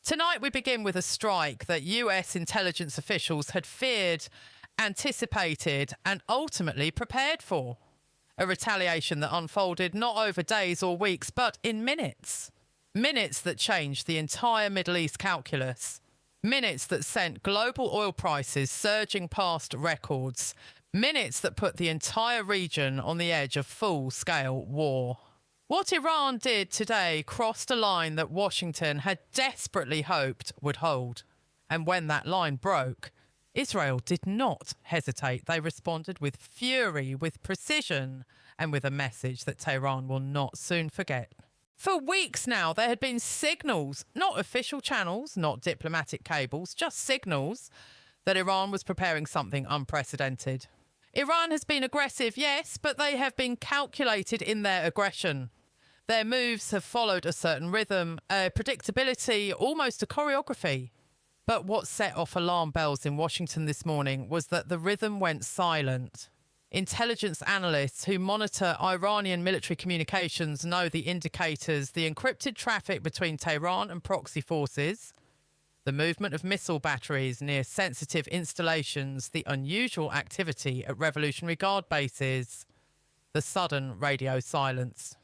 Tonight we begin with a strike that US intelligence officials had feared, anticipated and ultimately prepared for. A retaliation that unfolded not over days or weeks, but in minutes. Minutes that changed the entire Middle East calculus. Minutes that sent global oil prices surging past records. Minutes that put the entire region on the edge of full-scale war. What Iran did today crossed a line that Washington had desperately hoped would hold. And when that line broke, Israel did not hesitate. They responded with fury, with precision, and with a message that Tehran will not soon forget. For weeks now, there had been signals, not official channels, not diplomatic cables, just signals that Iran was preparing something unprecedented. Iran has been aggressive, yes, but they have been calculated in their aggression. Their moves have followed a certain rhythm, a predictability, almost a choreography. But what set off alarm bells in Washington this morning was that the rhythm went silent. Intelligence analysts who monitor Iranian military communications know the indicators, the encrypted traffic between Tehran and proxy forces, the movement of missile batteries near sensitive installations, the unusual activity at Revolutionary Guard bases, the sudden radio silence.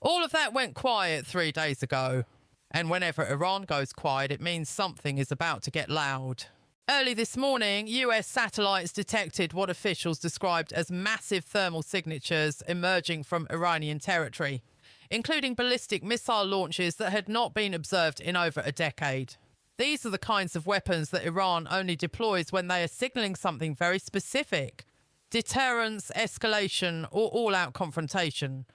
All of that went quiet 3 days ago. And whenever Iran goes quiet, it means something is about to get loud. Early this morning, US satellites detected what officials described as massive thermal signatures emerging from Iranian territory, including ballistic missile launches that had not been observed in over a decade. These are the kinds of weapons that Iran only deploys when they are signalling something very specific: deterrence, escalation, or all-out confrontation.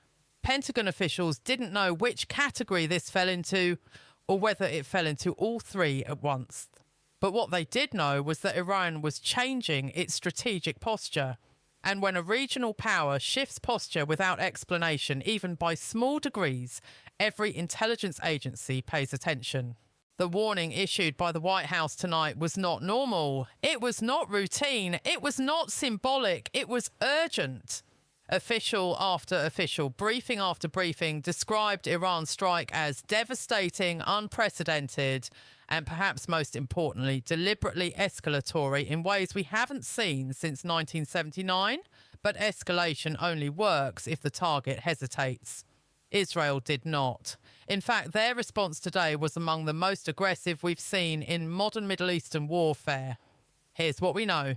Pentagon officials didn't know which category this fell into, or whether it fell into all three at once. But what they did know was that Iran was changing its strategic posture. And when a regional power shifts posture without explanation, even by small degrees, every intelligence agency pays attention. The warning issued by the White House tonight was not normal. It was not routine. It was not symbolic. It was urgent. Official after official, briefing after briefing, described Iran's strike as devastating, unprecedented, and perhaps most importantly, deliberately escalatory in ways we haven't seen since 1979. But escalation only works if the target hesitates. Israel did not. In fact, their response today was among the most aggressive we've seen in modern Middle Eastern warfare. Here's what we know.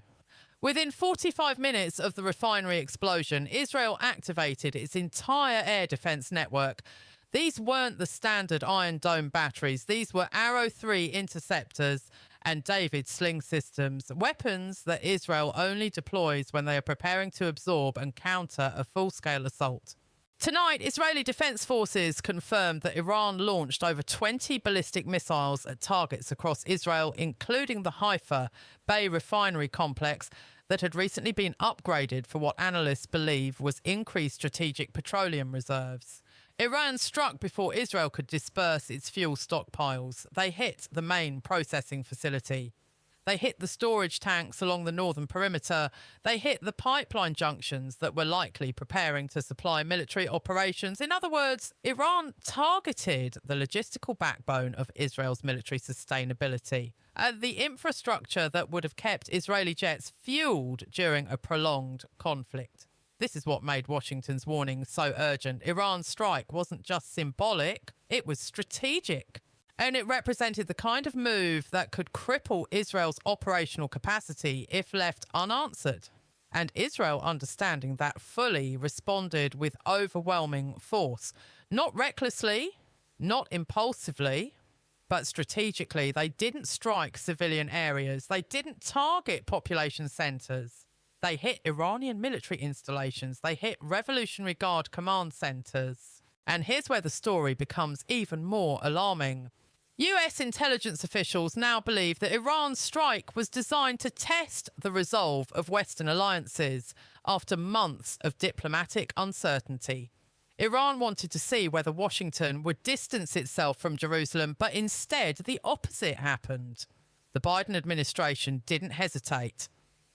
Within 45 minutes of the refinery explosion, Israel activated its entire air defense network. These weren't the standard Iron Dome batteries. These were Arrow 3 interceptors and David sling systems, weapons that Israel only deploys when they are preparing to absorb and counter a full-scale assault. Tonight, Israeli Defense Forces confirmed that Iran launched over 20 ballistic missiles at targets across Israel, including the Haifa Bay Refinery complex that had recently been upgraded for what analysts believe was increased strategic petroleum reserves. Iran struck before Israel could disperse its fuel stockpiles. They hit the main processing facility. They hit the storage tanks along the northern perimeter. They hit the pipeline junctions that were likely preparing to supply military operations. In other words, Iran targeted the logistical backbone of Israel's military sustainability, the infrastructure that would have kept Israeli jets fueled during a prolonged conflict. This is what made Washington's warning so urgent. Iran's strike wasn't just symbolic, it was strategic. And it represented the kind of move that could cripple Israel's operational capacity if left unanswered. And Israel, understanding that fully, responded with overwhelming force. Not recklessly, not impulsively, but strategically. They didn't strike civilian areas. They didn't target population centres. They hit Iranian military installations. They hit Revolutionary Guard command centres. And here's where the story becomes even more alarming. US intelligence officials now believe that Iran's strike was designed to test the resolve of Western alliances after months of diplomatic uncertainty. Iran wanted to see whether Washington would distance itself from Jerusalem, but instead the opposite happened. The Biden administration didn't hesitate.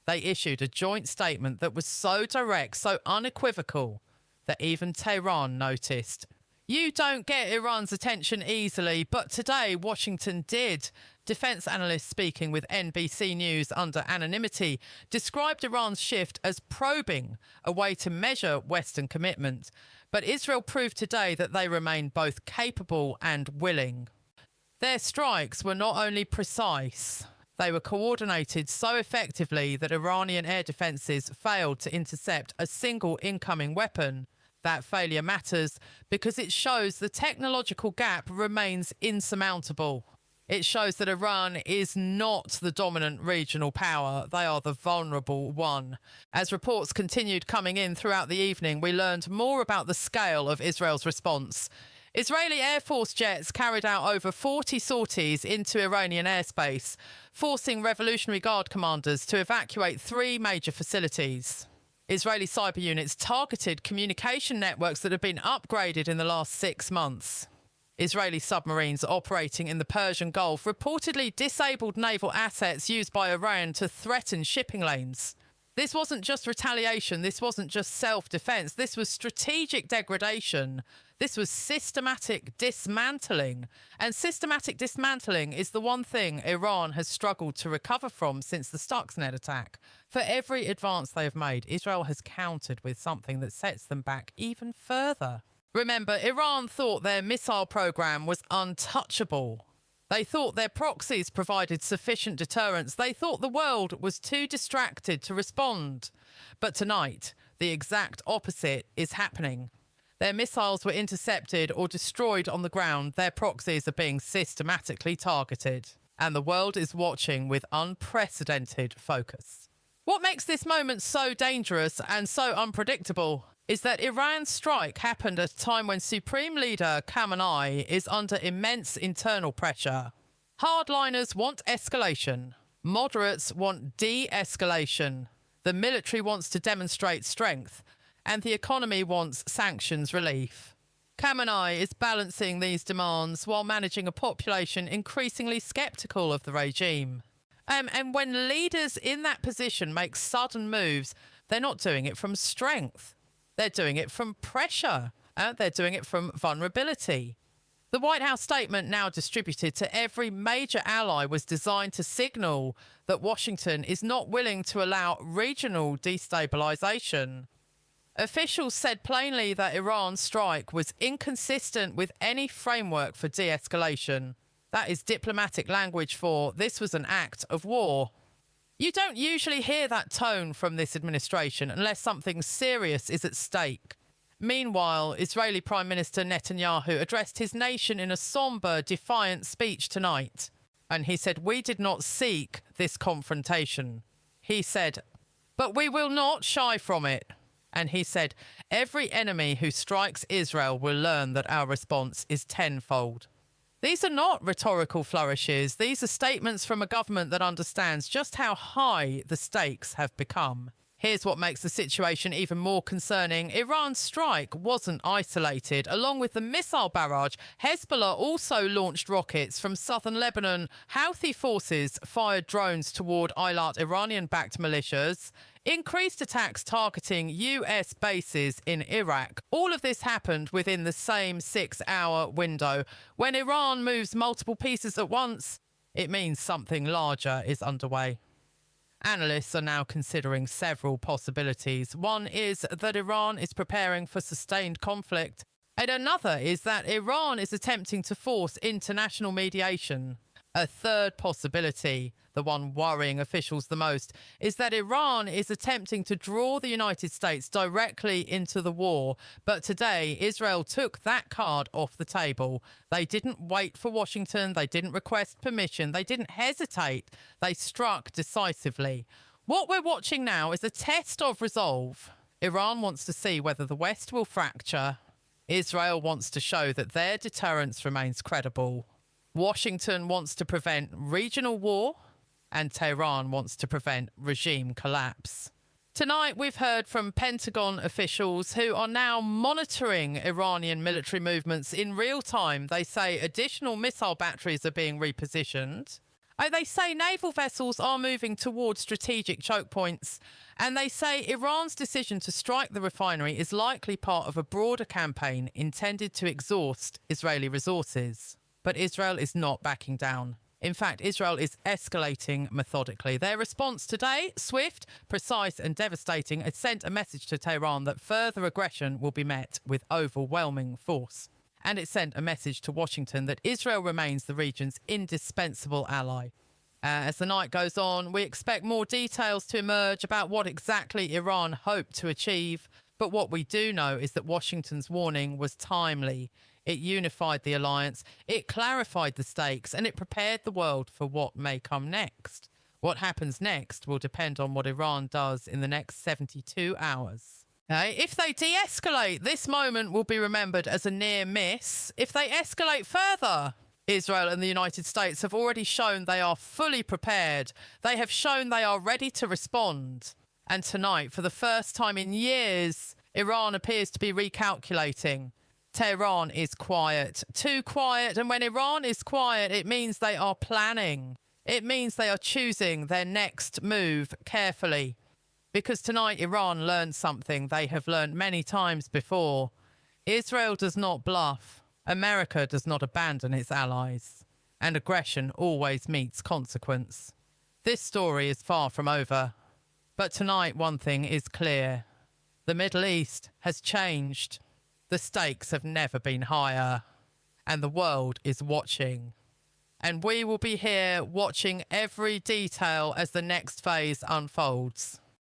They issued a joint statement that was so direct, so unequivocal, that even Tehran noticed. You don't get Iran's attention easily, but today Washington did. Defense analysts speaking with NBC News under anonymity described Iran's shift as probing, a way to measure Western commitment. But Israel proved today that they remain both capable and willing. Their strikes were not only precise, they were coordinated so effectively that Iranian air defences failed to intercept a single incoming weapon. That failure matters because it shows the technological gap remains insurmountable. It shows that Iran is not the dominant regional power. They are the vulnerable one. As reports continued coming in throughout the evening, we learned more about the scale of Israel's response. Israeli Air Force jets carried out over 40 sorties into Iranian airspace, forcing Revolutionary Guard commanders to evacuate 3 major facilities. Israeli cyber units targeted communication networks that have been upgraded in the last 6 months. Israeli submarines operating in the Persian Gulf reportedly disabled naval assets used by Iran to threaten shipping lanes. This wasn't just retaliation, this wasn't just self-defense, this was strategic degradation. This was systematic dismantling. And systematic dismantling is the one thing Iran has struggled to recover from since the Stuxnet attack. For every advance they have made, Israel has countered with something that sets them back even further. Remember, Iran thought their missile program was untouchable. They thought their proxies provided sufficient deterrence. They thought the world was too distracted to respond. But tonight, the exact opposite is happening. Their missiles were intercepted or destroyed on the ground. Their proxies are being systematically targeted. And the world is watching with unprecedented focus. What makes this moment so dangerous and so unpredictable is that Iran's strike happened at a time when Supreme Leader Khamenei is under immense internal pressure. Hardliners want escalation. Moderates want de-escalation. The military wants to demonstrate strength. And the economy wants sanctions relief. Khamenei is balancing these demands while managing a population increasingly sceptical of the regime. And when leaders in that position make sudden moves, they're not doing it from strength. They're doing it from pressure. They're doing it from vulnerability. The White House statement now distributed to every major ally was designed to signal that Washington is not willing to allow regional destabilization. Officials said plainly that Iran's strike was inconsistent with any framework for de-escalation. That is diplomatic language for this was an act of war. You don't usually hear that tone from this administration unless something serious is at stake. Meanwhile, Israeli Prime Minister Netanyahu addressed his nation in a sombre, defiant speech tonight. And he said, "We did not seek this confrontation." He said, "But we will not shy from it." And he said, "Every enemy who strikes Israel will learn that our response is tenfold." These are not rhetorical flourishes. These are statements from a government that understands just how high the stakes have become. Here's what makes the situation even more concerning. Iran's strike wasn't isolated. Along with the missile barrage, Hezbollah also launched rockets from southern Lebanon. Houthi forces fired drones toward Eilat Iranian-backed militias. Increased attacks targeting US bases in Iraq. All of this happened within the same 6-hour window. When Iran moves multiple pieces at once, it means something larger is underway. Analysts are now considering several possibilities. One is that Iran is preparing for sustained conflict, and another is that Iran is attempting to force international mediation. A third possibility, the one worrying officials the most, is that Iran is attempting to draw the United States directly into the war. But today, Israel took that card off the table. They didn't wait for Washington. They didn't request permission. They didn't hesitate. They struck decisively. What we're watching now is a test of resolve. Iran wants to see whether the West will fracture. Israel wants to show that their deterrence remains credible. Washington wants to prevent regional war, and Tehran wants to prevent regime collapse. Tonight, we've heard from Pentagon officials who are now monitoring Iranian military movements in real time. They say additional missile batteries are being repositioned. They say naval vessels are moving towards strategic choke points, and they say Iran's decision to strike the refinery is likely part of a broader campaign intended to exhaust Israeli resources. But Israel is not backing down. In fact, Israel is escalating methodically. Their response today, swift, precise and devastating, has sent a message to Tehran that further aggression will be met with overwhelming force. And it sent a message to Washington that Israel remains the region's indispensable ally. As the night goes on, we expect more details to emerge about what exactly Iran hoped to achieve. But what we do know is that Washington's warning was timely. It unified the alliance, it clarified the stakes, and it prepared the world for what may come next. What happens next will depend on what Iran does in the next 72 hours. If they de-escalate, this moment will be remembered as a near miss. If they escalate further, Israel and the United States have already shown they are fully prepared. They have shown they are ready to respond. And tonight, for the first time in years, Iran appears to be recalculating. Tehran is quiet, too quiet, and when Iran is quiet, it means they are planning. It means they are choosing their next move carefully. Because tonight Iran learned something they have learned many times before. Israel does not bluff. America does not abandon its allies. And aggression always meets consequence. This story is far from over. But tonight one thing is clear. The Middle East has changed. The stakes have never been higher, and the world is watching. And we will be here watching every detail as the next phase unfolds.